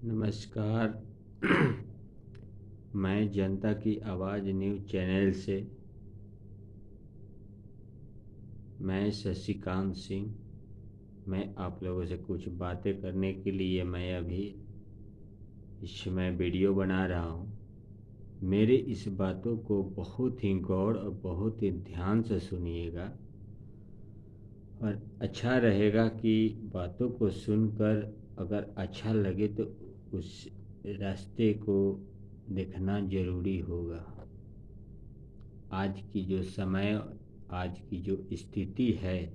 नमस्कार। मैं जनता की आवाज़ न्यूज़ चैनल से मैं शशिकांत सिंह। मैं आप लोगों से कुछ बातें करने के लिए मैं अभी इस समय वीडियो बना रहा हूँ। मेरे इस बातों को बहुत ही गौर और बहुत ही ध्यान से सुनिएगा और अच्छा रहेगा कि बातों को सुनकर अगर अच्छा लगे तो उस रास्ते को देखना ज़रूरी होगा। आज की जो समय, आज की जो स्थिति है,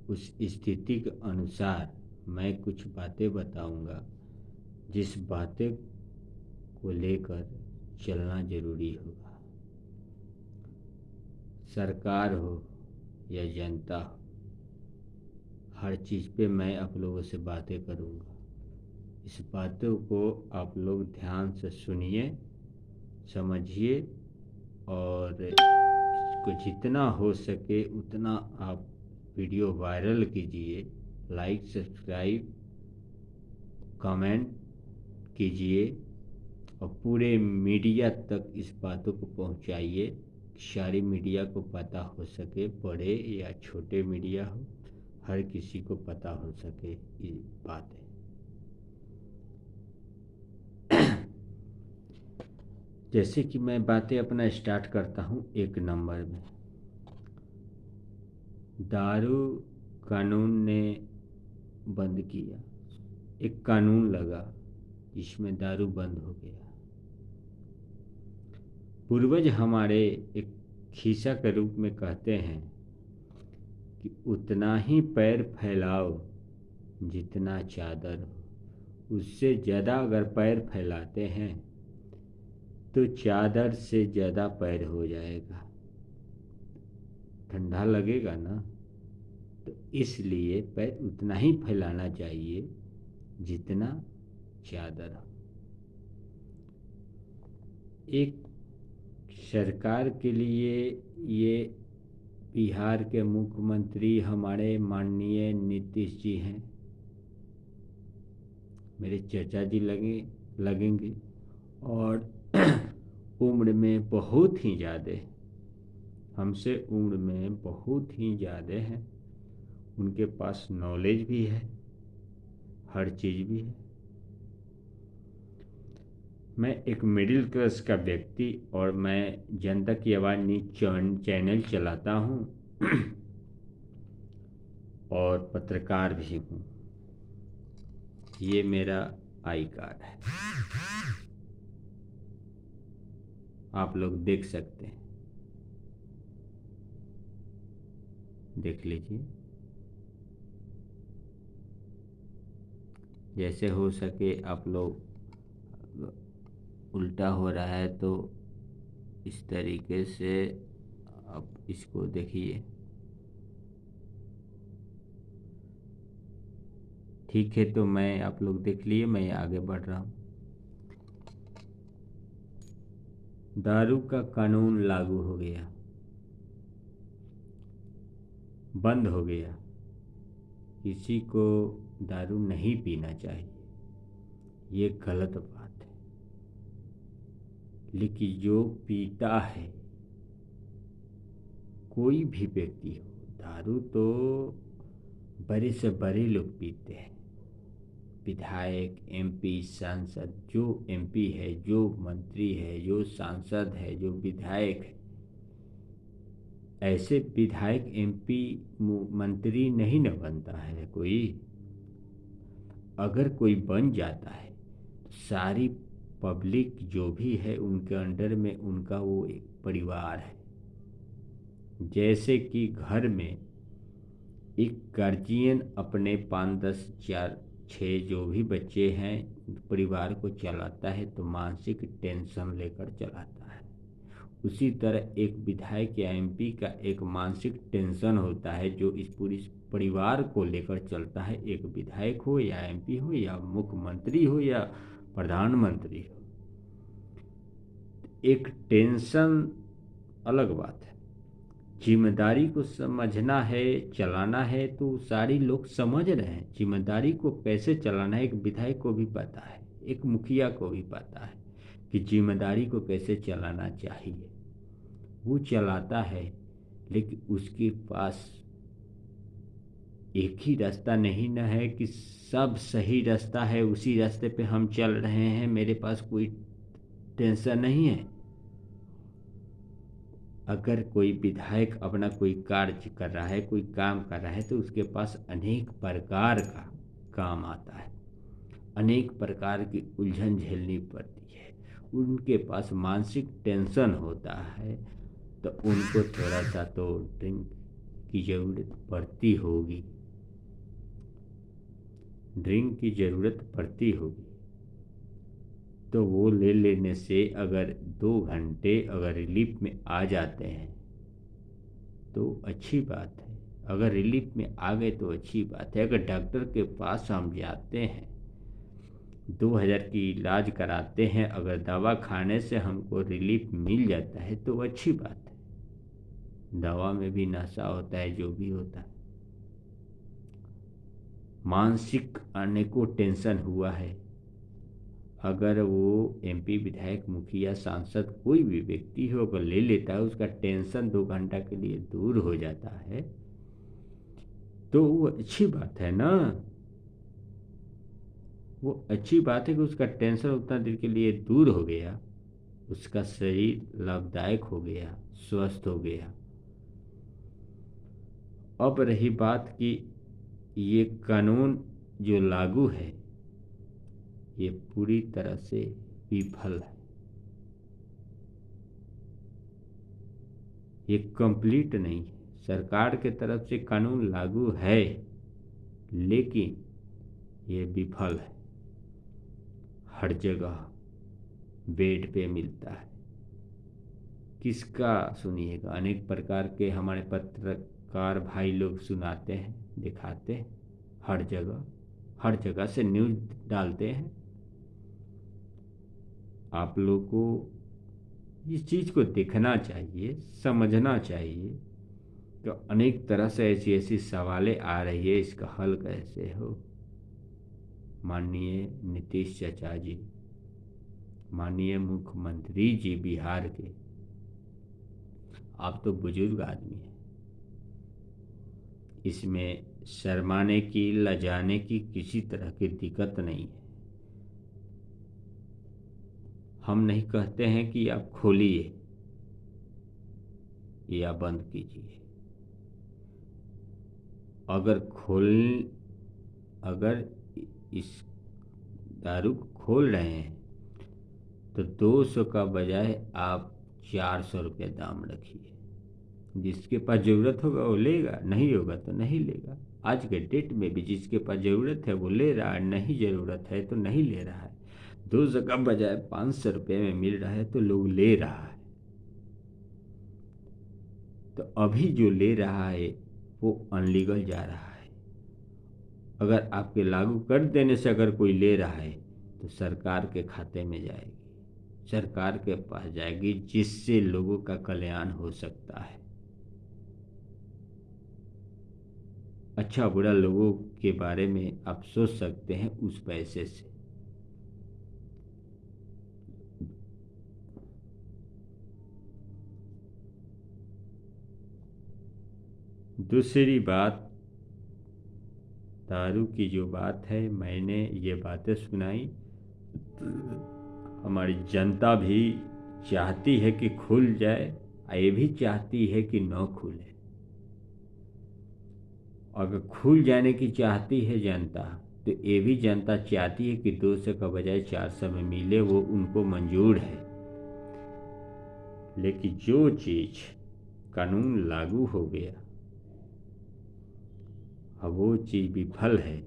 उस स्थिति के अनुसार मैं कुछ बातें बताऊंगा, जिस बातें को लेकर चलना ज़रूरी होगा। सरकार हो या जनता हो, हर चीज़ पे मैं आप लोगों से बातें करूंगा। इस बातों को आप लोग ध्यान से सुनिए, समझिए और इसको जितना हो सके उतना आप वीडियो वायरल कीजिए, लाइक सब्सक्राइब कमेंट कीजिए और पूरे मीडिया तक इस बातों को पहुंचाइए। सारी मीडिया को पता हो सके, बड़े या छोटे मीडिया हो, हर किसी को पता हो सके ये बात है। जैसे कि मैं बातें अपना स्टार्ट करता हूँ। एक नंबर में दारू कानून ने बंद किया, एक कानून लगा जिसमें दारू बंद हो गया। पूर्वज हमारे एक खिस्सा के रूप में कहते हैं कि उतना ही पैर फैलाओ जितना चादर हो। उससे ज़्यादा अगर पैर फैलाते हैं तो चादर से ज़्यादा पैर हो जाएगा, ठंडा लगेगा ना। तो इसलिए पैर उतना ही फैलाना चाहिए जितना चादर हो। एक सरकार के लिए ये बिहार के मुख्यमंत्री हमारे माननीय नीतीश जी हैं। मेरे चाचा जी लगेंगे और उम्र में बहुत ही ज़्यादा, हमसे उम्र में बहुत ही ज़्यादा हैं। उनके पास नॉलेज भी है, हर चीज़ भी है। मैं एक मिडिल क्लास का व्यक्ति और मैं जनता की आवाज़ न्यूज़ चैनल चलाता हूँ और पत्रकार भी हूँ। ये मेरा आई कार्ड है, आप लोग देख सकते हैं, देख लीजिए। जैसे हो सके आप लोग, उल्टा हो रहा है तो इस तरीके से आप इसको देखिए। ठीक है, तो मैं, आप लोग देख लिए, मैं आगे बढ़ रहा हूँ। दारू का कानून लागू हो गया, बंद हो गया। किसी को दारू नहीं पीना चाहिए, ये गलत बात है। लेकिन जो पीता है, कोई भी व्यक्ति हो, दारू तो बड़े से बड़े लोग पीते हैं। विधायक, एमपी, सांसद, जो एमपी है, जो मंत्री है, जो सांसद है, जो विधायक है, ऐसे विधायक, एमपी, मंत्री नहीं न बनता है कोई। अगर कोई बन जाता है तो सारी पब्लिक जो भी है उनके अंडर में उनका वो एक परिवार है। जैसे कि घर में एक गार्जियन अपने 5, 10, 4, 6 जो भी बच्चे हैं परिवार को चलाता है तो मानसिक टेंशन लेकर चलाता है। उसी तरह एक विधायक या एमपी का एक मानसिक टेंशन होता है जो इस पूरी परिवार को लेकर चलता है। एक विधायक हो या एमपी हो या मुख्यमंत्री हो या प्रधानमंत्री हो, एक टेंशन अलग बात है। जिम्मेदारी को समझना है, चलाना है तो सारे लोग समझ रहे हैं जिम्मेदारी को कैसे चलाना है। एक विधायक को भी पता है, एक मुखिया को भी पता है कि जिम्मेदारी को कैसे चलाना चाहिए। वो चलाता है, लेकिन उसके पास एक ही रास्ता नहीं न है कि सब सही रास्ता है, उसी रास्ते पे हम चल रहे हैं, मेरे पास कोई टेंशन नहीं है। अगर कोई विधायक अपना कोई कार्य कर रहा है, कोई काम कर रहा है, तो उसके पास अनेक प्रकार का काम आता है, अनेक प्रकार की उलझन झेलनी पड़ती है, उनके पास मानसिक टेंशन होता है, तो उनको थोड़ा सा तो ड्रिंक की ज़रूरत पड़ती होगी, ड्रिंक की ज़रूरत पड़ती होगी। तो वो ले लेने से अगर 2 घंटे अगर रिलीफ में आ जाते हैं तो अच्छी बात है। अगर रिलीफ में आ गए तो अच्छी बात है। अगर डॉक्टर के पास हम जाते हैं, 2000 की इलाज कराते हैं, अगर दवा खाने से हमको रिलीफ मिल जाता है तो अच्छी बात है। दवा में भी नशा होता है, जो भी होता है। मानसिक अनेकों टेंशन हुआ है। अगर वो एमपी, विधायक, मुखिया, सांसद, कोई भी व्यक्ति हो, अगर ले लेता है, उसका टेंशन 2 घंटा के लिए दूर हो जाता है, तो वो अच्छी बात है ना। वो अच्छी बात है कि उसका टेंशन उतना देर के लिए दूर हो गया, उसका शरीर लाभदायक हो गया, स्वस्थ हो गया। अब रही बात कि ये कानून जो लागू है, ये पूरी तरह से विफल है, ये कंप्लीट नहीं है। सरकार के तरफ से कानून लागू है, लेकिन ये विफल है। हर जगह बेड पे मिलता है, किसका सुनिएगा। अनेक प्रकार के हमारे पत्रकार भाई लोग सुनाते हैं, दिखाते हैं, हर जगह से न्यूज़ डालते हैं। आप लोगों को इस चीज़ को देखना चाहिए, समझना चाहिए कि अनेक तरह से ऐसी ऐसी सवालें आ रही है, इसका हल कैसे हो। माननीय नीतीश चाचा जी, माननीय मुख्यमंत्री जी बिहार के, आप तो बुजुर्ग आदमी हैं, इसमें शर्माने की, लजाने की किसी तरह की दिक्कत नहीं है। हम नहीं कहते हैं कि आप खोलिए या बंद कीजिए। अगर इस दारू को खोल रहे हैं तो 200 का बजाय आप 400 रुपये दाम रखिए। जिसके पास ज़रूरत होगा वो लेगा, नहीं होगा तो नहीं लेगा। आज के डेट में भी जिसके पास ज़रूरत है वो ले रहा है, नहीं ज़रूरत है तो नहीं ले रहा है। 200 का बजाय 500 रुपये में मिल रहा है तो लोग ले रहा है। तो अभी जो ले रहा है वो अनलीगल जा रहा है। अगर आपके लागू कर देने से अगर कोई ले रहा है तो सरकार के खाते में जाएगी, सरकार के पास जाएगी, जिससे लोगों का कल्याण हो सकता है। अच्छा बुरा लोगों के बारे में आप सोच सकते हैं उस पैसे से। दूसरी बात, दारू की जो बात है, मैंने ये बातें सुनाई, हमारी जनता भी चाहती है कि खुल जाए, ये भी चाहती है कि न खुले। अगर खुल जाने की चाहती है जनता, तो ये भी जनता चाहती है कि 200 का बजाय 400 में मिले, वो उनको मंजूर है। लेकिन जो चीज़ कानून लागू हो गया, अब वो चीज़ विफल है,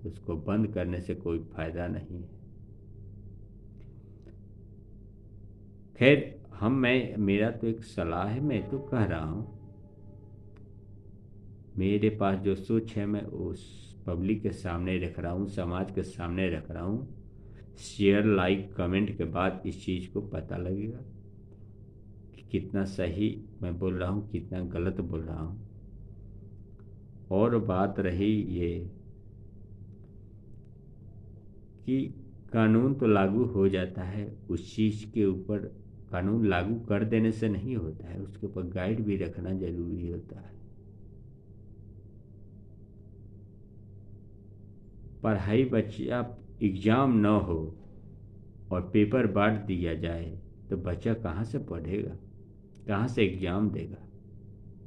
तो उसको बंद करने से कोई फायदा नहीं है। खैर मेरा तो एक सलाह है, मैं तो कह रहा हूँ, मेरे पास जो सोच है मैं उस पब्लिक के सामने रख रहा हूँ, समाज के सामने रख रहा हूँ। शेयर, लाइक, कमेंट के बाद इस चीज़ को पता लगेगा कि कितना सही मैं बोल रहा हूँ, कितना गलत बोल रहा हूँ। और बात रही ये कि कानून तो लागू हो जाता है, उस चीज़ के ऊपर कानून लागू कर देने से नहीं होता है, उसके ऊपर गाइड भी रखना जरूरी होता है। पढ़ाई बच्चा एग्ज़ाम न हो और पेपर बांट दिया जाए तो बच्चा कहाँ से पढ़ेगा, कहाँ से एग्ज़ाम देगा,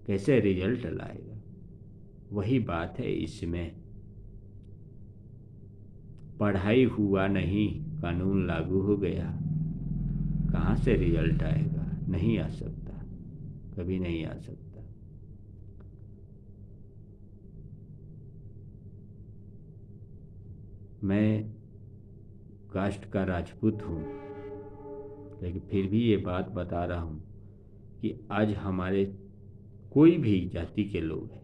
कैसे रिजल्ट लाएगा। वही बात है इसमें, पढ़ाई हुआ नहीं, कानून लागू हो गया, कहाँ से रिजल्ट आएगा, नहीं आ सकता, कभी नहीं आ सकता। मैं कास्ट का राजपूत हूँ, लेकिन फिर भी ये बात बता रहा हूँ कि आज हमारे कोई भी जाति के लोग हैं,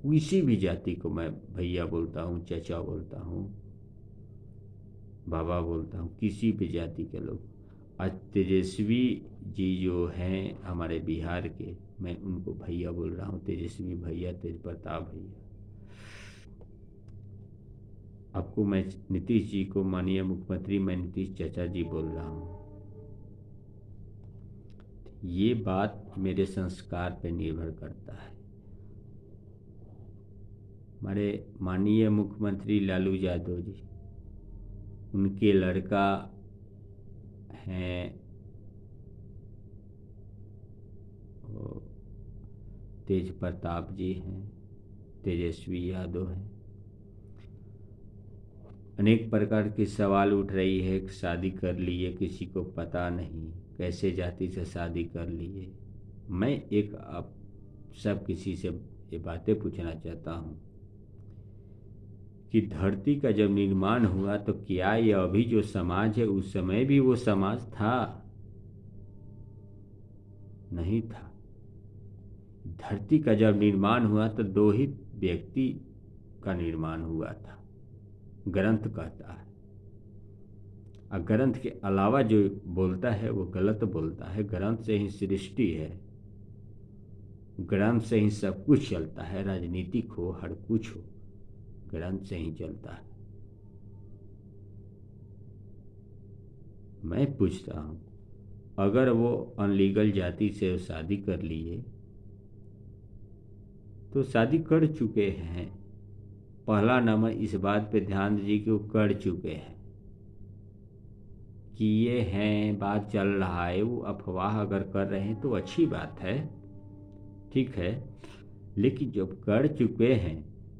किसी भी जाति को मैं भैया बोलता हूँ, चाचा बोलता हूँ, बाबा बोलता हूँ, किसी भी जाति के लोग। आज तेजस्वी जी जो हैं हमारे बिहार के, मैं उनको भैया बोल रहा हूँ, तेजस्वी भैया, तेज प्रताप भैया। आपको मैं नीतीश जी को, माननीय मुख्यमंत्री, मैं नीतीश चाचा जी बोल रहा हूँ। ये बात मेरे संस्कार पे निर्भर करता है। हमारे माननीय मुख्यमंत्री लालू यादव जी, उनके लड़का हैं तेज प्रताप जी हैं, तेजस्वी यादव हैं। अनेक प्रकार के सवाल उठ रही है, शादी कर लिए, किसी को पता नहीं कैसे जाति से शादी कर लिए। मैं एक आप सब किसी से ये बातें पूछना चाहता हूँ कि धरती का जब निर्माण हुआ तो क्या ये अभी जो समाज है उस समय भी वो समाज था? नहीं था। धरती का जब निर्माण हुआ तो दो ही व्यक्ति का निर्माण हुआ था, ग्रंथ कहता है। और ग्रंथ के अलावा जो बोलता है वो गलत बोलता है। ग्रंथ से ही सृष्टि है, ग्रंथ से ही सब कुछ चलता है, राजनीतिक हो, हर कुछ हो, ग्रंथ से ही चलता है। मैं पूछता हूँ, अगर वो अनलीगल जाति से शादी कर लिए तो शादी कर चुके हैं। पहला नंबर इस बात पे ध्यान दीजिए कि वो कर चुके हैं, किए हैं, बात चल रहा है, वो अफवाह अगर कर रहे हैं तो अच्छी बात है, ठीक है। लेकिन जब कर चुके हैं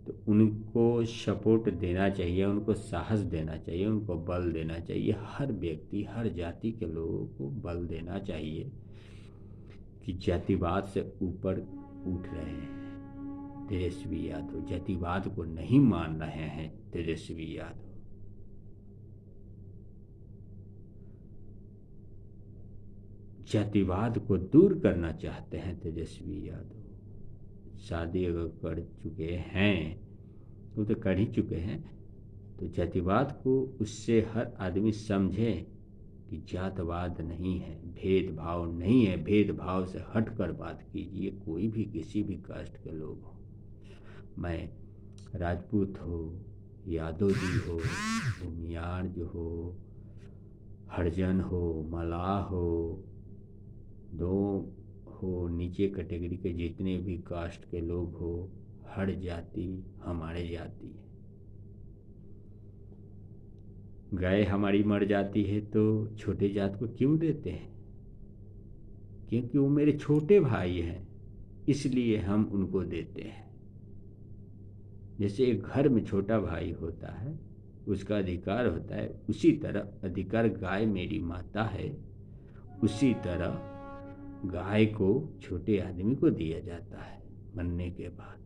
तो उनको सपोर्ट देना चाहिए, उनको साहस देना चाहिए, उनको बल देना चाहिए। हर व्यक्ति, हर जाति के लोगों को बल देना चाहिए कि जातिवाद से ऊपर उठ रहे हैं तेजस्वी यादव, जातिवाद को नहीं मान रहे हैं तेजस्वी यादव। जातिवाद को दूर करना चाहते हैं तेजस्वी यादव। शादी अगर कर चुके हैं, वो तो कर ही चुके हैं, तो जातिवाद को उससे हर आदमी समझे कि जातवाद नहीं है, भेदभाव नहीं है, भेदभाव से हटकर बात कीजिए। कोई भी किसी भी कास्ट के लोग हो, मैं राजपूत हो, यादव जी हो, भूमियार जो हो, हरिजन हो, मलाह हो, दो हो, नीचे कैटेगरी के जितने भी कास्ट के लोग हो, हर जाति हमारे जाति है। गाय हमारी मर जाती है तो छोटे जात को क्यों देते हैं? क्योंकि वो मेरे छोटे भाई हैं, इसलिए हम उनको देते हैं। जैसे एक घर में छोटा भाई होता है, उसका अधिकार होता है, उसी तरह अधिकार गाय मेरी माता है, उसी तरह गाय को छोटे आदमी को दिया जाता है मरने के बाद।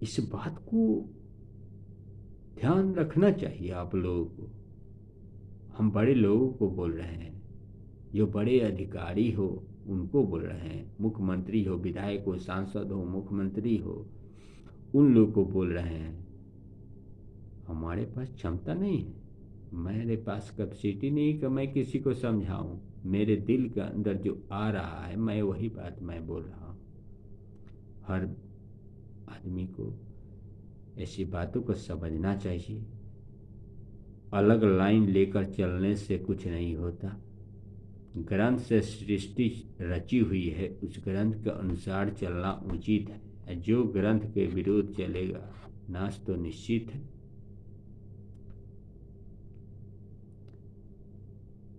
इस बात को ध्यान रखना चाहिए आप लोगों को। हम बड़े लोगों को बोल रहे हैं, जो बड़े अधिकारी हो उनको बोल रहे हैं, मुख्यमंत्री हो, विधायक हो, सांसद हो, मुख्यमंत्री हो, उन लोगों को बोल रहे हैं। हमारे पास क्षमता नहीं है, मेरे पास कैपेसिटी नहीं कि मैं किसी को समझाऊं। मेरे दिल के अंदर जो आ रहा है मैं वही बात मैं बोल रहा हूँ। हर आदमी को ऐसी बातों को समझना चाहिए। अलग लाइन लेकर चलने से कुछ नहीं होता। ग्रंथ से सृष्टि रची हुई है, उस ग्रंथ के अनुसार चलना उचित है। जो ग्रंथ के विरोध चलेगा, नाश तो निश्चित है।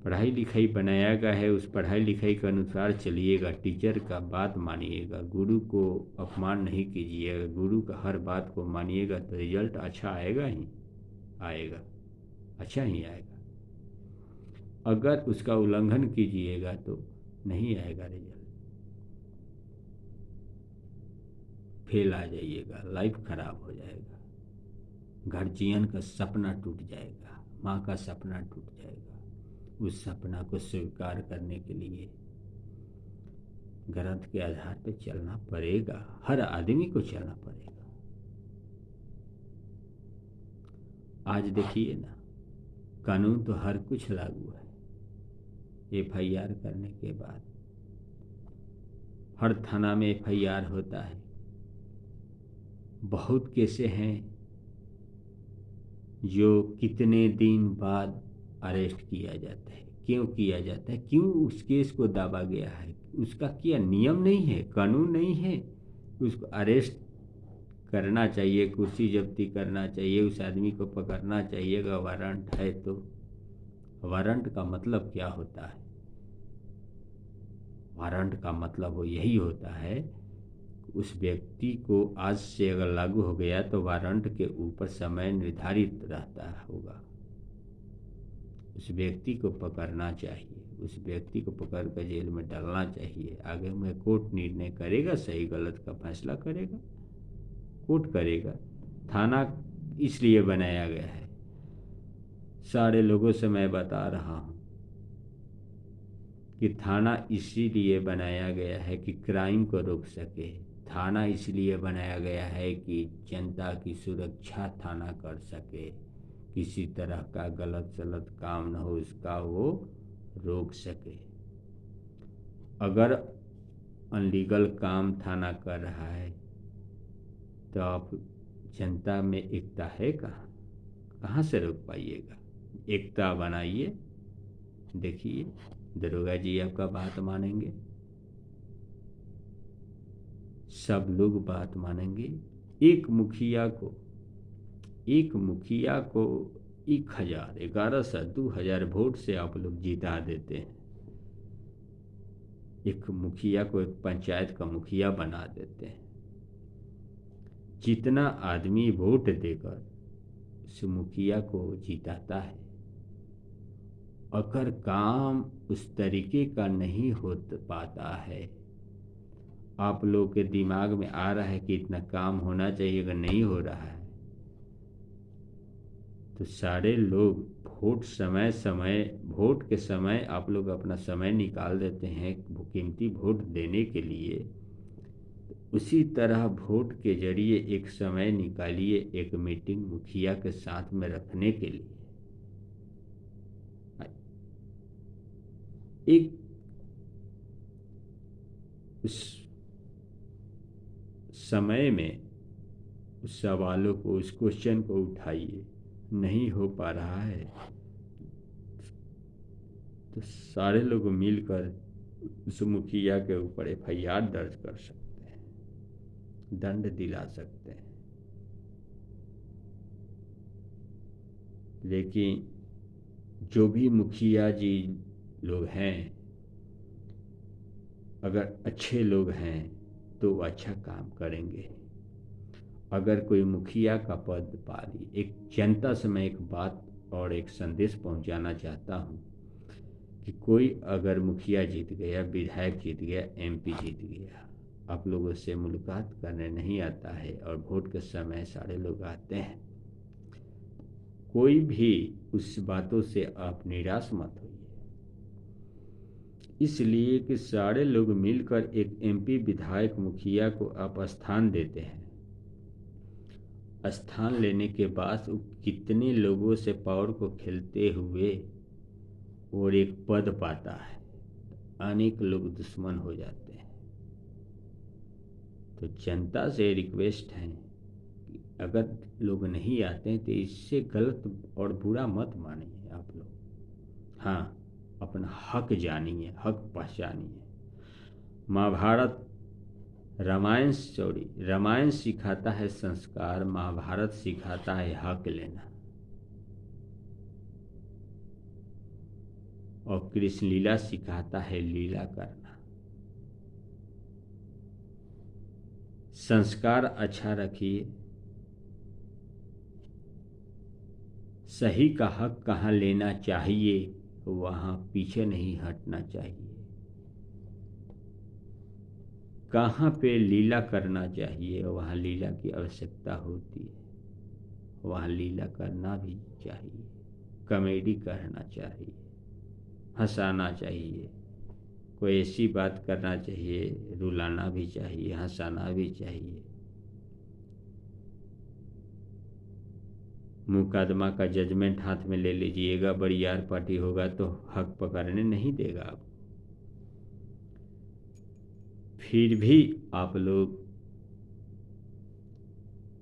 पढ़ाई लिखाई बनाया गया है, उस पढ़ाई लिखाई के अनुसार चलिएगा, टीचर का बात मानिएगा, गुरु को अपमान नहीं कीजिएगा, गुरु का हर बात को मानिएगा तो रिजल्ट अच्छा आएगा ही आएगा, अच्छा ही आएगा। अगर उसका उल्लंघन कीजिएगा तो नहीं आएगा रिजल्ट, फेल आ जाइएगा, लाइफ खराब हो जाएगा, गार्जियन का सपना टूट जाएगा, माँ का सपना टूट जाएगा। उस सपना को स्वीकार करने के लिए ग्रंथ के आधार पर चलना पड़ेगा, हर आदमी को चलना पड़ेगा। आज देखिए ना, कानून तो हर कुछ लागू है। एफआईआर करने के बाद हर थाना में एफआईआर होता है। बहुत केसें हैं जो कितने दिन बाद अरेस्ट किया जाता है। क्यों किया जाता है? क्यों उस केस को दाबा गया है? उसका क्या नियम नहीं है, कानून नहीं है? उसको अरेस्ट करना चाहिए, कुर्सी जब्ती करना चाहिए, उस आदमी को पकड़ना चाहिए। अगर वारंट है तो वारंट का मतलब क्या होता है? वारंट का मतलब वो यही होता है, उस व्यक्ति को आज से अगर लागू हो गया तो वारंट के ऊपर समय निर्धारित रहता होगा। उस व्यक्ति को पकड़ना चाहिए, उस व्यक्ति को पकड़ कर जेल में डालना चाहिए। आगे में कोर्ट निर्णय करेगा, सही गलत का फैसला करेगा, कोर्ट करेगा। थाना इसलिए बनाया गया है, सारे लोगों से मैं बता रहा हूँ कि थाना इसीलिए बनाया गया है कि क्राइम को रोक सके। थाना इसलिए बनाया गया है कि जनता की सुरक्षा थाना कर सके, किसी तरह का गलत सलत काम न हो, उसका वो रोक सके। अगर अनलीगल काम थाना कर रहा है तो आप जनता में एकता है कहाँ से रोक पाइएगा? एकता बनाइए। देखिए, दरोगा जी आपका बात मानेंगे, सब लोग बात मानेंगे। एक मुखिया को 1000, 1100, 2000 वोट से आप लोग जिता देते हैं। एक मुखिया को एक पंचायत का मुखिया बना देते हैं। जितना आदमी वोट देकर उस मुखिया को जिताता है, अगर काम उस तरीके का नहीं हो पाता है, आप लोग के दिमाग में आ रहा है कि इतना काम होना चाहिए, अगर नहीं हो रहा है तो सारे लोग वोट के समय आप लोग अपना समय निकाल देते हैं कीमती वोट देने के लिए। उसी तरह वोट के जरिए एक समय निकालिए, एक मीटिंग मुखिया के साथ में रखने के लिए। एक उस समय में उस सवालों को, उस क्वेश्चन को उठाइए। नहीं हो पा रहा है तो सारे लोग मिलकर उस मुखिया के ऊपर एफआईआर दर्ज कर सकते हैं, दंड दिला सकते हैं। लेकिन जो भी मुखिया जी लोग हैं, अगर अच्छे लोग हैं तो वो अच्छा काम करेंगे। अगर कोई मुखिया का पद पा ली, एक जनता से मैं एक बात और एक संदेश पहुंचाना चाहता हूं कि कोई अगर मुखिया जीत गया, विधायक जीत गया, एमपी जीत गया, आप लोगों से मुलाकात करने नहीं आता है और वोट के समय सारे लोग आते हैं, कोई भी उस बातों से आप निराश मत होइए। इसलिए कि सारे लोग मिलकर एक एमपी, विधायक, मुखिया को आप स्थान देते हैं। स्थान लेने के बाद वो कितने लोगों से पावर को खेलते हुए और एक पद पाता है, अनेक लोग दुश्मन हो जाते हैं। तो जनता से रिक्वेस्ट है कि अगर लोग नहीं आते हैं तो इससे गलत और बुरा मत मानिए आप लोग। हाँ, अपना हक जानिए, हक पहचानिए। महाभारत रामायण सिखाता है संस्कार, महाभारत सिखाता है हक लेना। और कृष्ण लीला सिखाता है लीला करना। संस्कार अच्छा रखिए। सही का हक कहाँ लेना चाहिए, वहाँ पीछे नहीं हटना चाहिए। कहाँ पे लीला करना चाहिए, वहाँ लीला की आवश्यकता होती है, वहाँ लीला करना भी चाहिए। कॉमेडी करना चाहिए, हंसाना चाहिए, कोई ऐसी बात करना चाहिए, रुलाना भी चाहिए, हंसाना भी चाहिए। मुकदमा का जजमेंट हाथ में ले लीजिएगा, बरियार पार्टी होगा तो हक पकड़ने नहीं देगा आपको। फिर भी आप लोग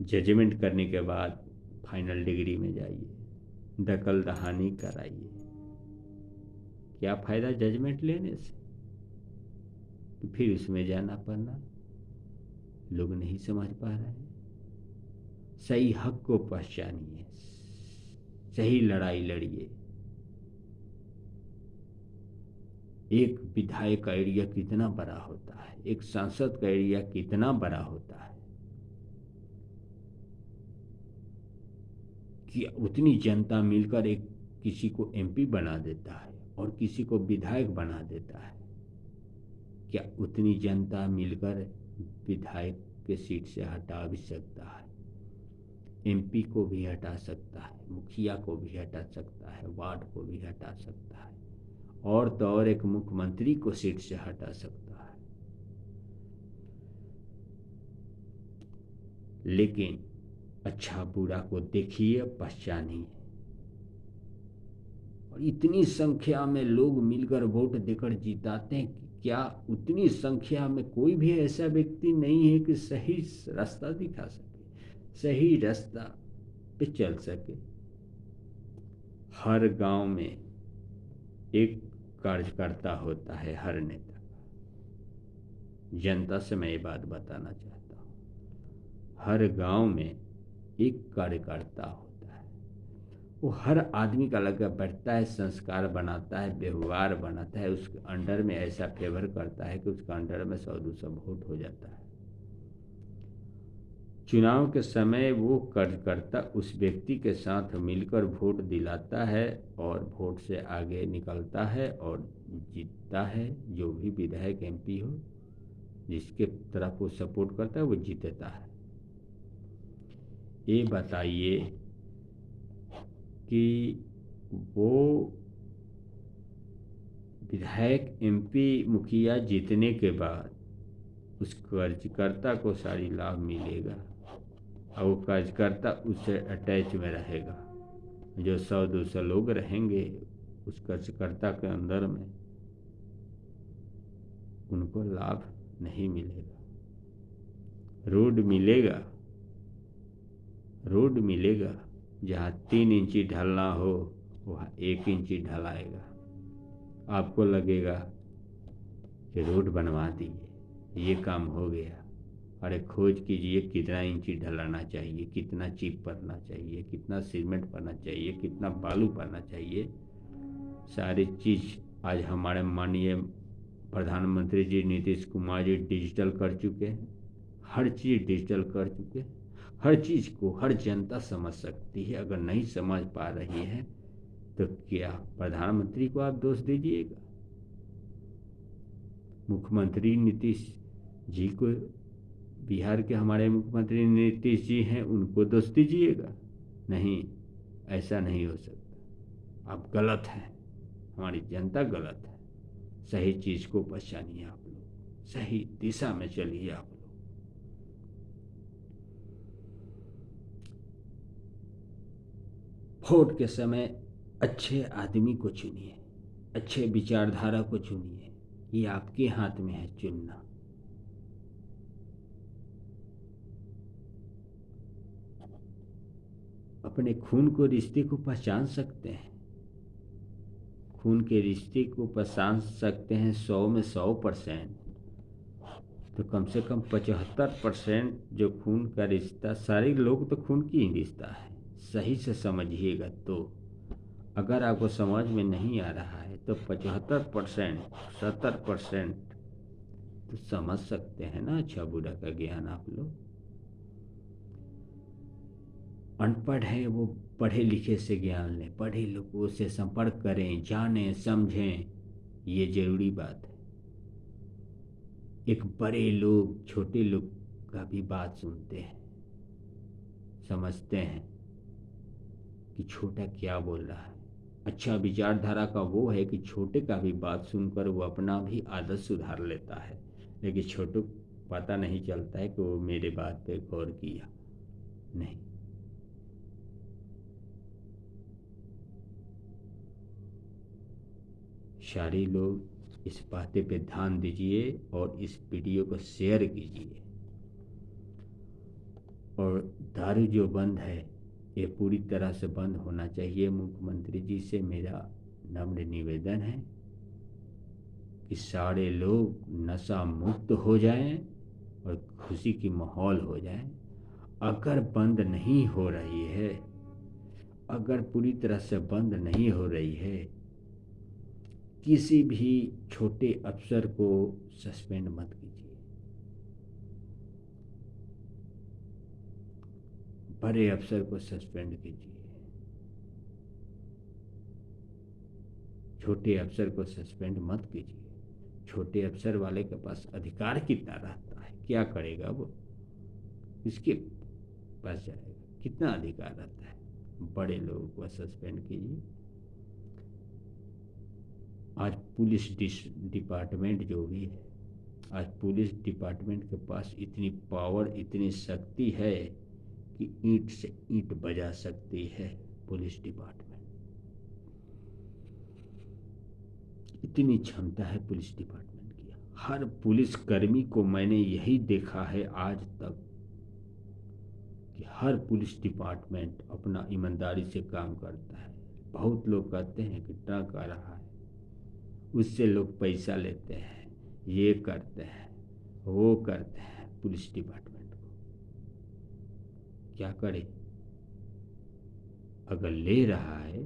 जजमेंट करने के बाद फाइनल डिग्री में जाइए, दखल दहानी कराइए। क्या फ़ायदा जजमेंट लेने से? तो फिर उसमें जाना पड़ना। लोग नहीं समझ पा रहे हैं। सही हक को पहचानिए, सही लड़ाई लड़िए। एक विधायक का एरिया कितना बड़ा होता है, एक सांसद का एरिया कितना बड़ा होता है कि उतनी जनता मिलकर एक किसी को एमपी बना देता है और किसी को विधायक बना देता है। क्या उतनी जनता मिलकर विधायक के सीट से हटा भी सकता है? एमपी को भी हटा सकता है, मुखिया को भी हटा सकता है, वार्ड को भी हटा सकता है, और तो और एक मुख्यमंत्री को सीट से हटा सकता है। लेकिन अच्छा बुरा को देखिए, पहचानिए। और इतनी संख्या में लोग मिलकर वोट देकर जिताते हैं कि क्या उतनी संख्या में कोई भी ऐसा व्यक्ति नहीं है कि सही रास्ता दिखा सके, सही रास्ता पे चल सके? हर गांव में एक कार्यकर्ता होता है, हर नेता का। जनता से मैं ये बात बताना चाहता हूँ, हर गांव में एक कार्यकर्ता होता है। वो हर आदमी का लगा बैठता है, संस्कार बनाता है, व्यवहार बनाता है, उसके अंडर में ऐसा फेवर करता है कि उसका अंडर में 100-200 वोट हो जाता है। चुनाव के समय वो कार्यकर्ता उस व्यक्ति के साथ मिलकर वोट दिलाता है और वोट से आगे निकलता है और जीतता है। जो भी विधायक एमपी हो, जिसके तरफ वो सपोर्ट करता है, वो जीतता है। ये बताइए कि वो विधायक एमपी मुखिया जीतने के बाद उस कार्यकर्ता को सारी लाभ मिलेगा और वो कार्यकर्ता उससे अटैच में रहेगा। जो 100-200 लोग रहेंगे उस कार्यकर्ता के अंदर में, उनको लाभ नहीं मिलेगा। रोड मिलेगा जहाँ 3 इंची ढलना हो वहाँ 1 इंची ढलाएगा। आपको लगेगा कि रोड बनवा दिए, ये काम हो गया। अरे खोज कीजिए कितना इंची ढलाना चाहिए, कितना चिप पड़ना चाहिए, कितना सीमेंट पड़ना चाहिए, कितना बालू पड़ना चाहिए। सारी चीज़ आज हमारे माननीय प्रधानमंत्री जी नीतीश कुमार जी डिजिटल कर चुके हैं। हर चीज़ डिजिटल कर चुके हैं। हर चीज़ को हर जनता समझ सकती है। अगर नहीं समझ पा रही है तो क्या प्रधानमंत्री को आप दोष दीजिएगा? मुख्यमंत्री नीतीश जी को, बिहार के हमारे मुख्यमंत्री नीतीश जी हैं, उनको दोष दीजिएगा? नहीं, ऐसा नहीं हो सकता। आप गलत हैं, हमारी जनता गलत है। सही चीज़ को पहचानिए आप लोग, सही दिशा में चलिए आप लोग। वोट के समय अच्छे आदमी को चुनिए, अच्छे विचारधारा को चुनिए। ये आपके हाथ में है चुनना। अपने खून को रिश्ते को पहचान सकते हैं, खून के रिश्ते को पहचान सकते हैं 100 में 100%, तो कम से कम 75% जो खून का रिश्ता, सारे लोग तो खून की ही रिश्ता है, सही से समझिएगा। तो अगर आपको समझ में नहीं आ रहा है तो 75%, 70% तो समझ सकते हैं ना अच्छा बुरा का ज्ञान। आप लोग अनपढ़ हैं, वो पढ़े लिखे से ज्ञान लें, पढ़े लोगों से संपर्क करें, जानें समझें, ये जरूरी बात है। एक बड़े लोग छोटे लोग का भी बात सुनते हैं, समझते हैं कि छोटा क्या बोल रहा है। अच्छा विचारधारा का वो है कि छोटे का भी बात सुनकर वो अपना भी आदत सुधार लेता है, लेकिन छोटू पता नहीं चलता है कि वो मेरे बात पे गौर किया नहीं। सारे लोग इस बातें पे ध्यान दीजिए और इस वीडियो को शेयर कीजिए। और दारू जो बंद है ये पूरी तरह से बंद होना चाहिए। मुख्यमंत्री जी से मेरा नम्र निवेदन है कि सारे लोग नशा मुक्त हो जाएं और खुशी की माहौल हो जाए। अगर बंद नहीं हो रही है, अगर पूरी तरह से बंद नहीं हो रही है, किसी भी छोटे अफसर को सस्पेंड मत कीजिए, बड़े अफसर को सस्पेंड कीजिए, छोटे अफसर को सस्पेंड मत कीजिए। छोटे अफसर वाले के पास अधिकार कितना रहता है, क्या करेगा वो, किसके पास जाएगा, कितना अधिकार रहता है। बड़े लोगों को सस्पेंड कीजिए। आज पुलिस डिपार्टमेंट जो भी है, आज पुलिस डिपार्टमेंट के पास इतनी पावर, इतनी शक्ति है कि ईंट से ईंट बजा सकती है। पुलिस डिपार्टमेंट इतनी क्षमता है पुलिस डिपार्टमेंट की। हर पुलिस कर्मी को मैंने यही देखा है आज तक कि हर पुलिस डिपार्टमेंट अपना ईमानदारी से काम करता है। बहुत लोग कहते हैं कि ट्रक आ रहा है, उससे लोग पैसा लेते हैं, ये करते हैं वो करते हैं। पुलिस डिपार्टमेंट को क्या करे, अगर ले रहा है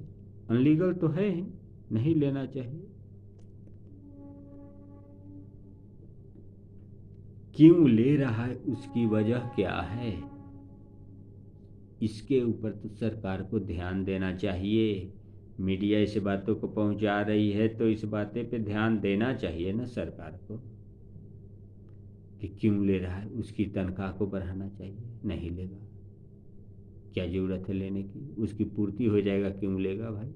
अनलीगल तो है ही, नहीं लेना चाहिए। क्यों ले रहा है, उसकी वजह क्या है, इसके ऊपर तो सरकार को ध्यान देना चाहिए। मीडिया इस बातों को पहुंचा रही है तो इस बातें पे ध्यान देना चाहिए ना सरकार को कि क्यों ले रहा है। उसकी तनख्वाह को बढ़ाना चाहिए, नहीं लेगा, क्या जरूरत है लेने की, उसकी पूर्ति हो जाएगा, क्यों लेगा भाई,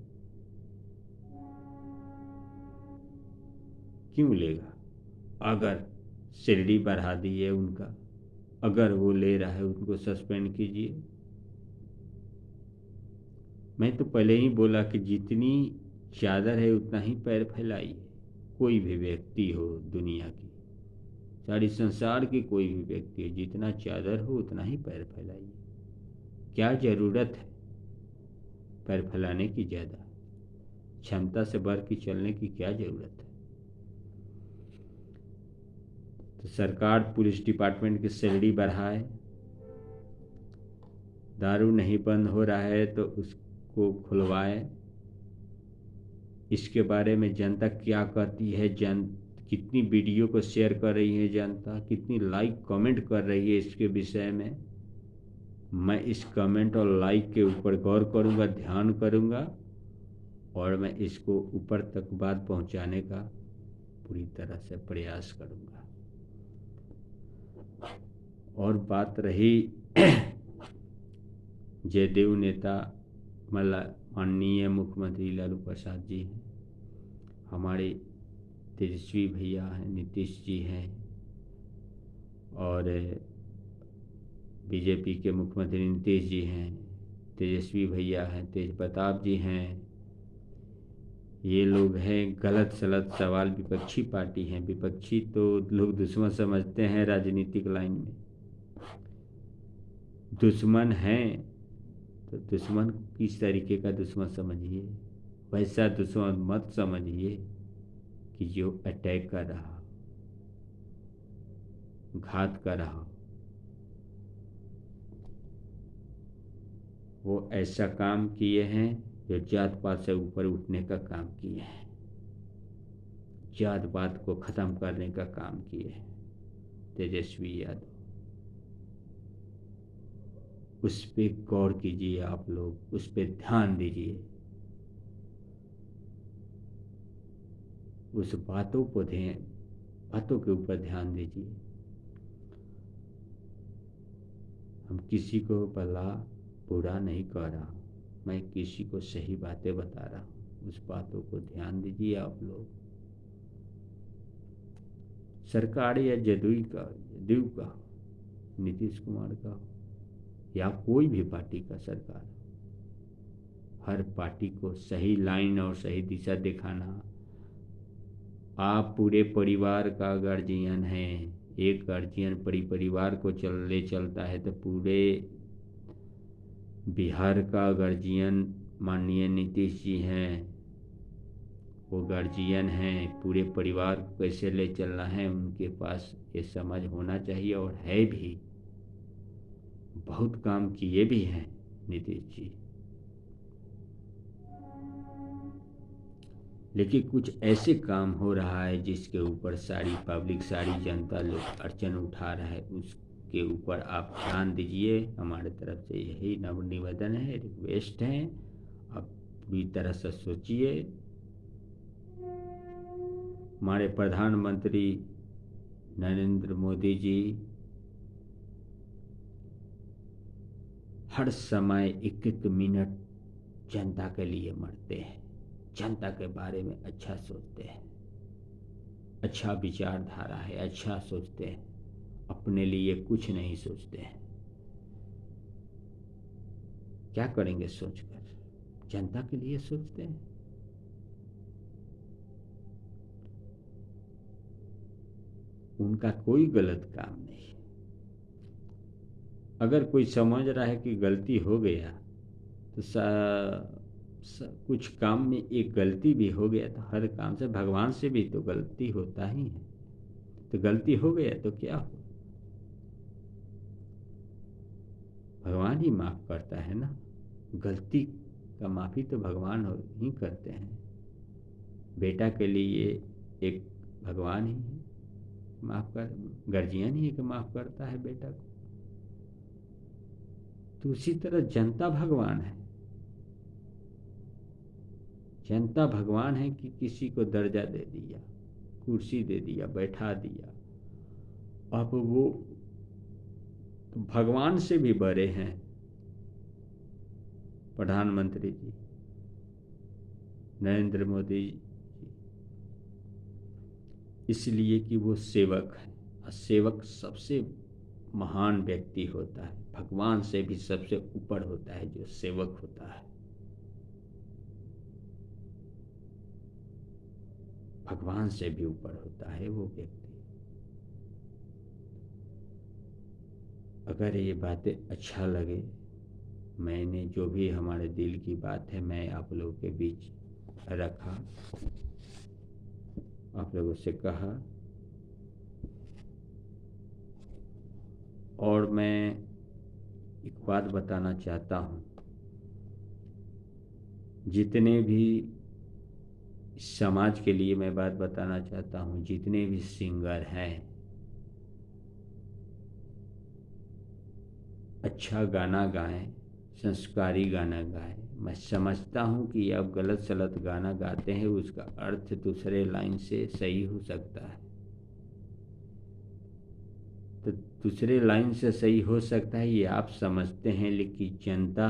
क्यों लेगा। अगर सैलरी बढ़ा दी है उनका, अगर वो ले रहा है उनको सस्पेंड कीजिए। मैं तो पहले ही बोला कि जितनी चादर है उतना ही पैर फैलाइए। कोई भी व्यक्ति हो दुनिया की, सारी संसार की कोई भी व्यक्ति हो, जितना चादर हो उतना ही पैर फैलाइए। क्या जरूरत है पैर फैलाने की, ज़्यादा क्षमता से बढ़ के चलने की क्या जरूरत है। तो सरकार पुलिस डिपार्टमेंट की सैलरी बढ़ाए। दारू नहीं बंद हो रहा है तो उसको खुलवाए। इसके बारे में जनता क्या कहती है, कितनी वीडियो को शेयर कर रही है जनता, कितनी लाइक कमेंट कर रही है इसके विषय में। मैं इस कमेंट और लाइक के ऊपर गौर करूंगा, ध्यान करूंगा और मैं इसको ऊपर तक बात पहुंचाने का पूरी तरह से प्रयास करूंगा। और बात रही जयदेव नेता माननीय मुख्यमंत्री लालू प्रसाद जी हैं, हमारे तेजस्वी भैया हैं, नीतीश जी हैं, और बीजेपी के मुख्यमंत्री नीतीश जी हैं, तेजस्वी भैया हैं, तेज प्रताप जी हैं। ये लोग हैं गलत सलत सवाल, विपक्षी पार्टी हैं। विपक्षी तो लोग दुश्मन समझते हैं राजनीतिक लाइन में, दुश्मन हैं तो दुश्मन को किस तरीके का दुश्मन समझिए, वैसा दुश्मन मत समझिए कि जो अटैक कर रहा, घात कर रहा। वो ऐसा काम किए हैं जो जात पात से ऊपर उठने का काम किए हैं, जात पात को खत्म करने का काम किए हैं तेजस्वी यादव। उस पर गौर कीजिए, आप लोग उस पर ध्यान दीजिए, उस बातों के ऊपर ध्यान दीजिए। हम किसी को भला बुरा नहीं कह रहा, मैं किसी को सही बातें बता रहा हूँ, उस बातों को ध्यान दीजिए आप लोग। सरकार या जदयू का, नीतीश कुमार का या कोई भी पार्टी का सरकार, हर पार्टी को सही लाइन और सही दिशा दिखाना। आप पूरे परिवार का गार्जियन हैं, एक गार्जियन परिवार को ले चलता है, तो पूरे बिहार का गार्जियन माननीय नीतीश जी हैं। वो गार्जियन हैं, पूरे परिवार को कैसे ले चलना है उनके पास ये समझ होना चाहिए, और है भी, बहुत काम किए भी हैं नीतीश जी। लेकिन कुछ ऐसे काम हो रहा है जिसके ऊपर सारी पब्लिक, सारी जनता लोग अड़चन उठा रहा है, उसके ऊपर आप ध्यान दीजिए। हमारे तरफ से यही निवेदन है, रिक्वेस्ट है, आप पूरी तरह से सोचिए। हमारे प्रधानमंत्री नरेंद्र मोदी जी हर समय एक एक मिनट जनता के लिए मरते हैं, जनता के बारे में अच्छा सोचते हैं, अच्छा विचारधारा है, अच्छा सोचते हैं, अपने लिए कुछ नहीं सोचते हैं। क्या करेंगे सोचकर, जनता के लिए सोचते हैं। उनका कोई गलत काम नहीं। अगर कोई समझ रहा है कि गलती हो गया, तो कुछ काम में एक गलती भी हो गया, तो हर काम से, भगवान से भी तो गलती होता ही है, तो गलती हो गया तो क्या हो, भगवान ही माफ करता है ना। गलती का माफी तो भगवान ही करते हैं। बेटा के लिए एक भगवान ही है, माफ कर, गार्जियन ही है कि माफ करता है बेटा को। तो उसी तरह जनता भगवान है। जनता भगवान है कि किसी को दर्जा दे दिया, कुर्सी दे दिया, बैठा दिया। अब वो तो भगवान से भी बड़े हैं प्रधानमंत्री जी नरेंद्र मोदी जी, इसलिए कि वो सेवक है, और सेवक सबसे महान व्यक्ति होता है, भगवान से भी सबसे ऊपर होता है जो सेवक होता है। भगवान से भी ऊपर होता है वो व्यक्ति। अगर ये बातें अच्छा लगे, मैंने जो भी हमारे दिल की बात है मैं आप लोगों के बीच रखा, आप लोगों से कहा, और मैं एक बात बताना चाहता हूँ, जितने भी समाज के लिए मैं बात बताना चाहता हूँ, जितने भी सिंगर हैं, अच्छा गाना गाएं, संस्कारी गाना गाएं। मैं समझता हूँ कि आप गलत सलत गाना गाते हैं, उसका अर्थ दूसरे लाइन से सही हो सकता है, तो दूसरे लाइन से सही हो सकता है ये आप समझते हैं, लेकिन जनता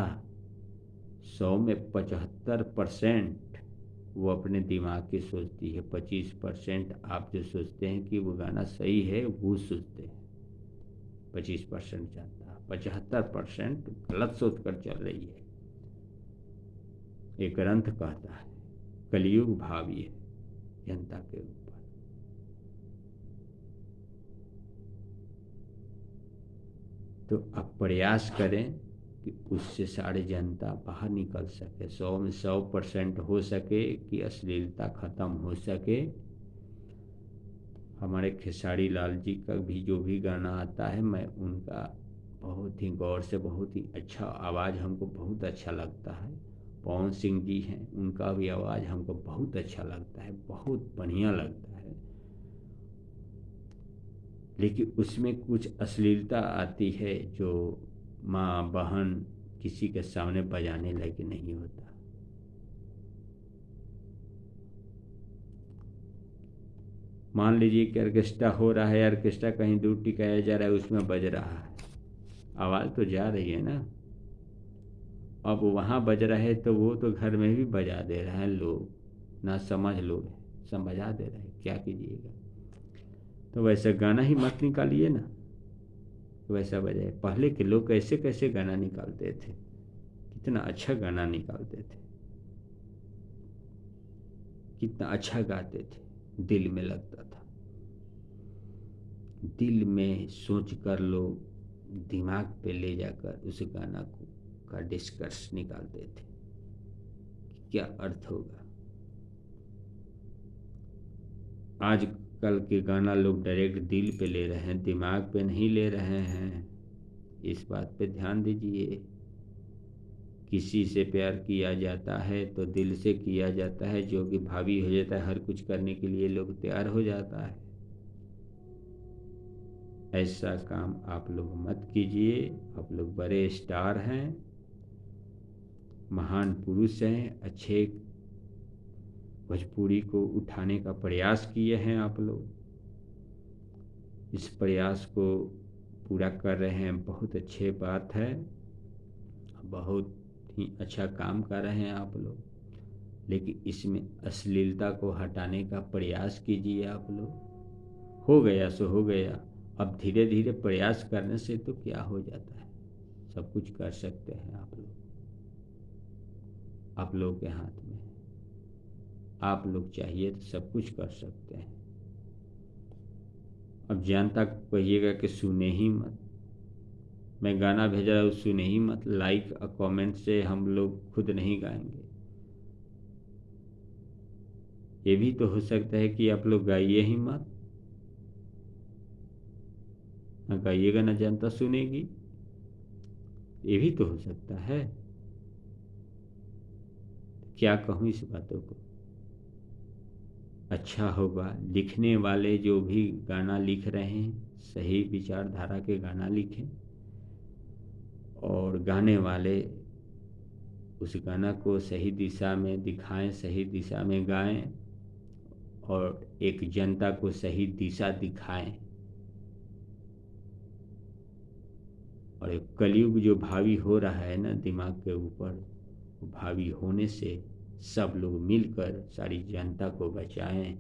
100 में 75% वो अपने दिमाग की सोचती है, 25% आप जो सोचते हैं कि वो गाना सही है वो सोचते हैं। 25% जनता, 75% गलत सोच कर चल रही है। एक ग्रंथ कहता है कलयुग भावी है जनता के ऊपर। तो आप प्रयास करें कि उससे सारी जनता बाहर निकल सके, 100 में 100% हो सके कि अश्लीलता ख़त्म हो सके। हमारे खेसारी लाल जी का भी जो भी गाना आता है, मैं उनका बहुत ही गौर से, बहुत ही अच्छा आवाज़ हमको बहुत अच्छा लगता है। पवन सिंह जी हैं, उनका भी आवाज़ हमको बहुत अच्छा लगता है, बहुत बढ़िया लगता है। लेकिन उसमें कुछ अश्लीलता आती है जो माँ बहन किसी के सामने बजाने लायक नहीं होता। मान लीजिए कि ऑर्केस्ट्रा हो रहा है, ऑर्केस्ट्रा कहीं दूर टिकाया जा रहा है, उसमें बज रहा है, आवाज़ तो जा रही है ना। अब वहाँ बज रहा है तो वो तो घर में भी बजा दे रहे हैं लोग, ना समझ लोग सब बजा दे रहे हैं, क्या कीजिएगा। तो वैसा गाना ही मत निकालिए ना, तो वैसा बजाए। पहले के लोग कैसे कैसे गाना निकालते थे, कितना अच्छा गाना निकालते थे, कितना अच्छा गाते थे, दिल में लगता था। दिल में सोच कर लोग दिमाग पे ले जाकर उस गाना को का डिस्कस निकालते थे कि क्या अर्थ होगा। आजकल के गाना लोग डायरेक्ट दिल पे ले रहे हैं, दिमाग पे नहीं ले रहे हैं। इस बात पे ध्यान दीजिए। किसी से प्यार किया जाता है तो दिल से किया जाता है, जो कि भावी हो जाता है, हर कुछ करने के लिए लोग तैयार हो जाता है। ऐसा काम आप लोग मत कीजिए। आप लोग बड़े स्टार हैं, महान पुरुष हैं, अच्छे भोजपुरी को उठाने का प्रयास किए हैं आप लोग। इस प्रयास को पूरा कर रहे हैं, बहुत अच्छी बात है, बहुत ही अच्छा काम कर रहे हैं आप लोग। लेकिन इसमें अश्लीलता को हटाने का प्रयास कीजिए आप लोग। हो गया सो हो गया, अब धीरे धीरे प्रयास करने से तो क्या हो जाता है, सब कुछ कर सकते हैं आप लोग। आप लोग के हाथ में है, आप लोग चाहिए तो सब कुछ कर सकते हैं। अब जनता को कहिएगा कि सुने ही मत, मैं गाना भेज रहा हूँ सुने ही मत, लाइक और कमेंट से हम लोग खुद नहीं गाएंगे। ये भी तो हो सकता है कि आप लोग गाइए ही मत, ना गाइएगा ना जनता सुनेगी, ये भी तो हो सकता है। क्या कहूँ इस बातों को। अच्छा होगा लिखने वाले जो भी गाना लिख रहे हैं, सही विचारधारा के गाना लिखें, और गाने वाले उस गाना को सही दिशा में दिखाएं, सही दिशा में गाएं, और एक जनता को सही दिशा दिखाएं। और एक कलयुग जो भावी हो रहा है ना दिमाग के ऊपर, भावी होने से सब लोग मिलकर सारी जनता को बचाएं।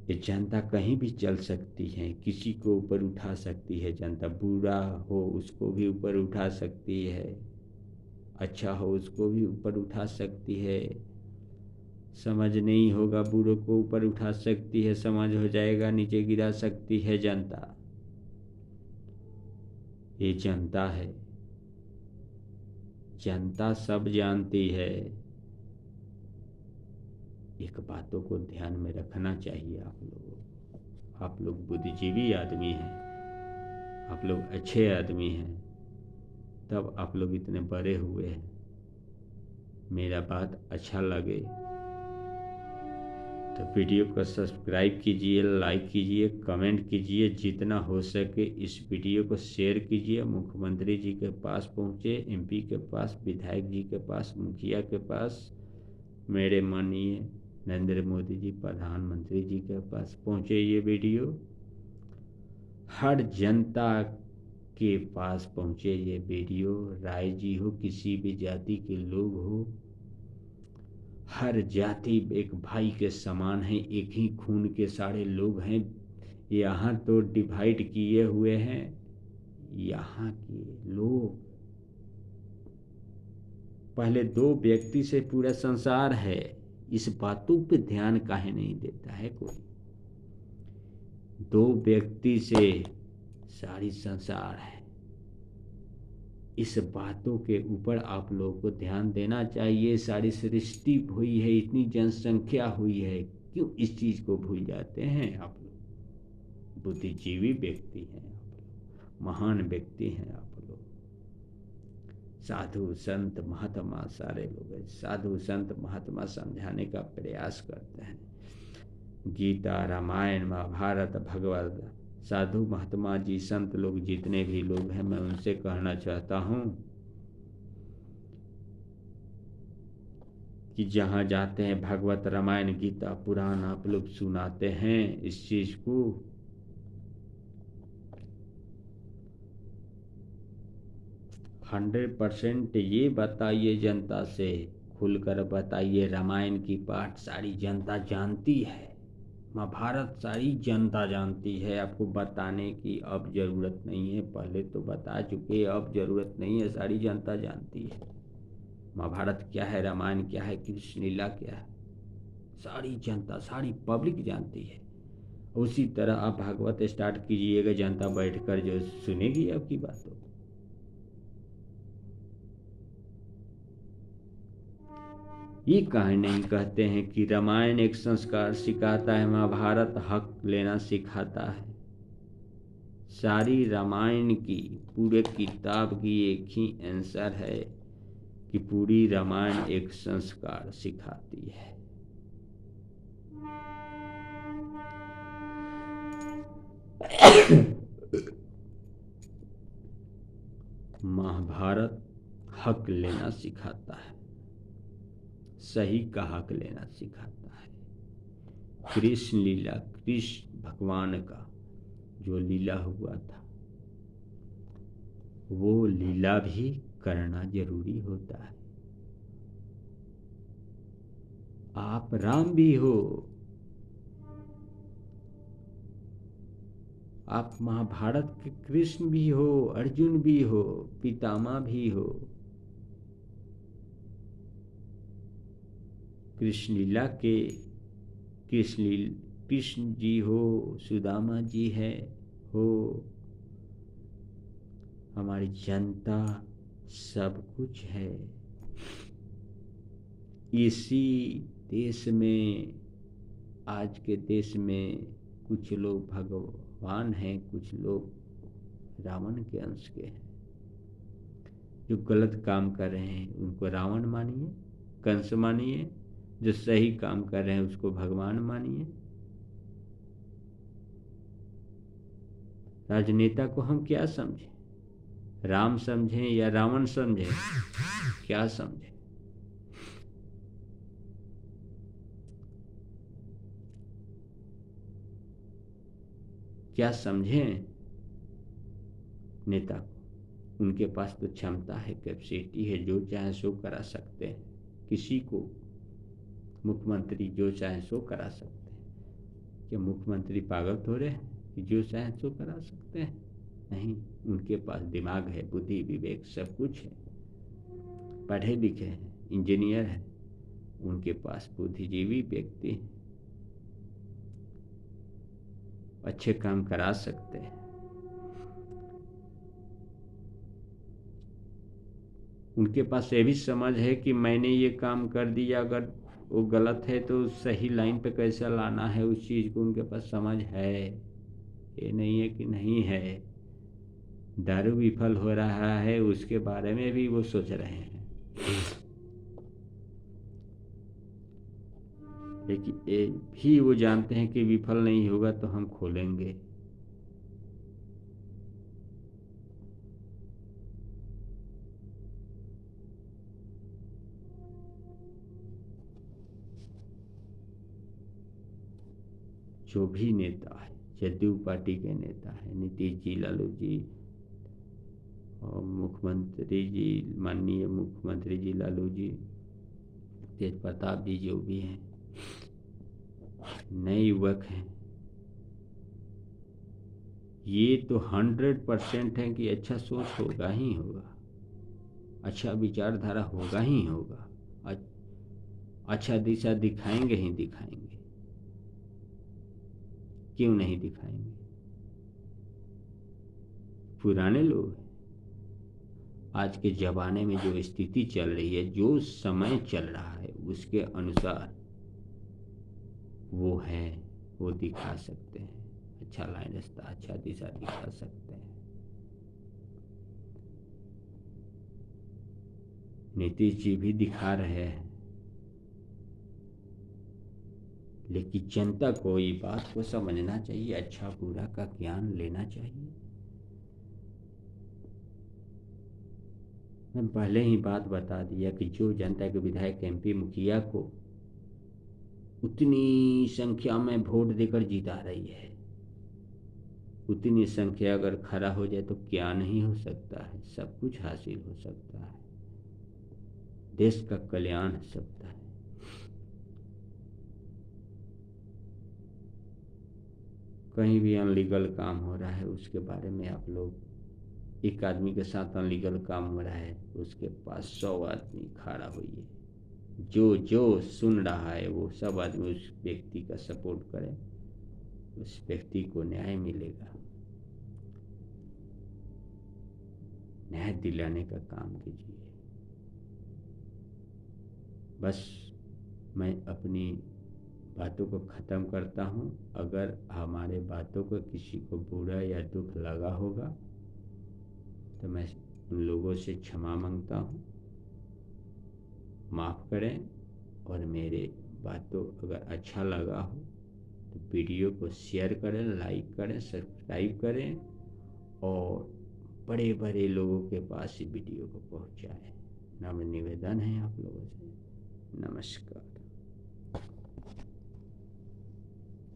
ये जनता कहीं भी चल सकती है, किसी को ऊपर उठा सकती है जनता, बुरा हो उसको भी ऊपर उठा सकती है, अच्छा हो उसको भी ऊपर उठा सकती है, समझ नहीं होगा बुरों को ऊपर उठा सकती है, समझ हो जाएगा नीचे गिरा सकती है जनता। ये जनता है, जनता सब जानती है। एक बातों को ध्यान में रखना चाहिए आप लोगों। आप लोग बुद्धिजीवी आदमी हैं, आप लोग अच्छे आदमी हैं, तब आप लोग इतने बड़े हुए हैं। मेरा बात अच्छा लगे तो वीडियो को सब्सक्राइब कीजिए, लाइक कीजिए, कमेंट कीजिए, जितना हो सके इस वीडियो को शेयर कीजिए। मुख्यमंत्री जी के पास पहुँचे, एमपी के पास, विधायक जी के पास, मुखिया के पास, मेरे माननीय नरेंद्र मोदी जी प्रधानमंत्री जी के पास पहुँचे। ये वीडियो हर जनता के पास पहुँचे। ये वीडियो राय जी हो, किसी भी जाति के लोग हो, हर जाति एक भाई के समान है, एक ही खून के सारे लोग हैं। यहाँ तो डिवाइड किए हुए हैं यहाँ के लोग। पहले दो व्यक्ति से पूरा संसार है, इस बातों पे ध्यान काहे नहीं देता है कोई। दो व्यक्ति से सारी संसार है, इस बातों के ऊपर आप लोगों को ध्यान देना चाहिए। सारी सृष्टि हुई है, इतनी जनसंख्या हुई है, क्यों इस चीज को भूल जाते हैं आप लोग? बुद्धिजीवी व्यक्ति हैं आप लोग, महान व्यक्ति हैं आप लोग, साधु संत महात्मा सारे लोग हैं। साधु संत महात्मा समझाने का प्रयास करते हैं। गीता, रामायण, महाभारत, भगवत, साधु महात्मा जी, संत लोग, जितने भी लोग हैं, मैं उनसे कहना चाहता हूं कि जहां जाते हैं भगवत, रामायण, गीता, पुराण आप लोग सुनाते हैं, इस चीज को 100% ये बताइए, जनता से खुलकर बताइए। रामायण की पाठ सारी जनता जानती है, महाभारत सारी जनता जानती है, आपको बताने की अब जरूरत नहीं है। पहले तो बता चुके, अब जरूरत नहीं है, सारी जनता जानती है। महाभारत क्या है, रामायण क्या है, कृष्ण लीला क्या है, सारी जनता, सारी पब्लिक जानती है। उसी तरह आप भागवत स्टार्ट कीजिएगा, जनता बैठकर जो सुनेगी आपकी बातों। ये काहे नहीं कहते हैं कि रामायण एक संस्कार सिखाता है, महाभारत हक लेना सिखाता है। सारी रामायण की, पूरे किताब की एक ही आंसर है कि पूरी रामायण एक संस्कार सिखाती है। महाभारत हक लेना सिखाता है, सही का हक लेना सिखाता है। कृष्ण लीला, कृष्ण भगवान का जो लीला हुआ था, वो लीला भी करना जरूरी होता है। आप राम भी हो, आप महाभारत के कृष्ण भी हो, अर्जुन भी हो, पितामह भी हो। कृष्ण लीला के कृष्ण जी हो, सुदामा जी है हो, हमारी जनता सब कुछ है। इसी देश में, आज के देश में कुछ लोग भगवान हैं, कुछ लोग रावण के अंश के हैं। जो गलत काम कर रहे हैं उनको रावण मानिए, कंस मानिए, जो सही काम कर रहे हैं उसको भगवान मानिए। राजनेता को हम क्या समझें? राम समझें या रावण समझें? क्या समझें? क्या समझें नेता को? उनके पास तो क्षमता है, कैपेसिटी है, जो चाहे सो करा सकते हैं। किसी को मुख्यमंत्री जो चाहे सो करा सकते हैं। क्या मुख्यमंत्री पागल थोड़े हैं कि जो चाहे सो करा सकते हैं? नहीं, उनके पास दिमाग है, बुद्धि विवेक सब कुछ है, पढ़े लिखे हैं, इंजीनियर है, उनके पास बुद्धिजीवी व्यक्ति हैं, अच्छे काम करा सकते हैं। उनके पास ये भी समझ है कि मैंने ये काम कर दिया, अगर वो गलत है तो सही लाइन पे कैसे लाना है, उस चीज़ को उनके पास समझ है। ये नहीं है कि नहीं है। दारू विफल हो रहा है, उसके बारे में भी वो सोच रहे हैं, लेकिन ये भी वो जानते हैं कि विफल नहीं होगा तो हम खोलेंगे। जो भी नेता है, जदयू पार्टी के नेता है, नीतीश जी, लालू जी और मुख्यमंत्री जी, माननीय मुख्यमंत्री जी लालू जी, तेज प्रताप जी, जो भी हैं, नए युवक हैं, ये तो 100% है कि अच्छा सोच होगा ही होगा, अच्छा विचारधारा होगा ही होगा, अच्छा दिशा दिखाएंगे ही दिखाएंगे। क्यों नहीं दिखाएंगे? पुराने लोग हैं, आज के ज़माने में जो स्थिति चल रही है, जो समय चल रहा है, उसके अनुसार वो है, वो दिखा सकते हैं। अच्छा लाइन रास्ता, अच्छा दिशा दिखा सकते हैं। नीतीश जी भी दिखा रहे हैं, लेकिन जनता को ये बात को समझना चाहिए, अच्छा बुरा का ज्ञान लेना चाहिए। मैं पहले ही बात बता दिया कि जो जनता के विधायक एमपी मुखिया को उतनी संख्या में वोट देकर जिता रही है, उतनी संख्या अगर खड़ा हो जाए तो क्या नहीं हो सकता है, सब कुछ हासिल हो सकता है। देश का कल्याण हो सकता है। कहीं भी अनलीगल काम हो रहा है, उसके बारे में आप लोग, एक आदमी के साथ अनलीगल काम हो रहा है, उसके पास 100 आदमी खड़ा होइए, जो जो सुन रहा है वो सब आदमी उस व्यक्ति का सपोर्ट करें, उस व्यक्ति को न्याय मिलेगा। न्याय दिलाने का काम कीजिए। बस मैं अपनी बातों को ख़त्म करता हूँ। अगर हमारे बातों को किसी को बुरा या दुख लगा होगा तो मैं उन लोगों से क्षमा मांगता हूँ, माफ़ करें। और मेरे बातों अगर अच्छा लगा हो तो वीडियो को शेयर करें, लाइक करें, सब्सक्राइब करें और बड़े बड़े लोगों के पास इस वीडियो को पहुँचाएं। नम्र निवेदन है आप लोगों से। नमस्कार।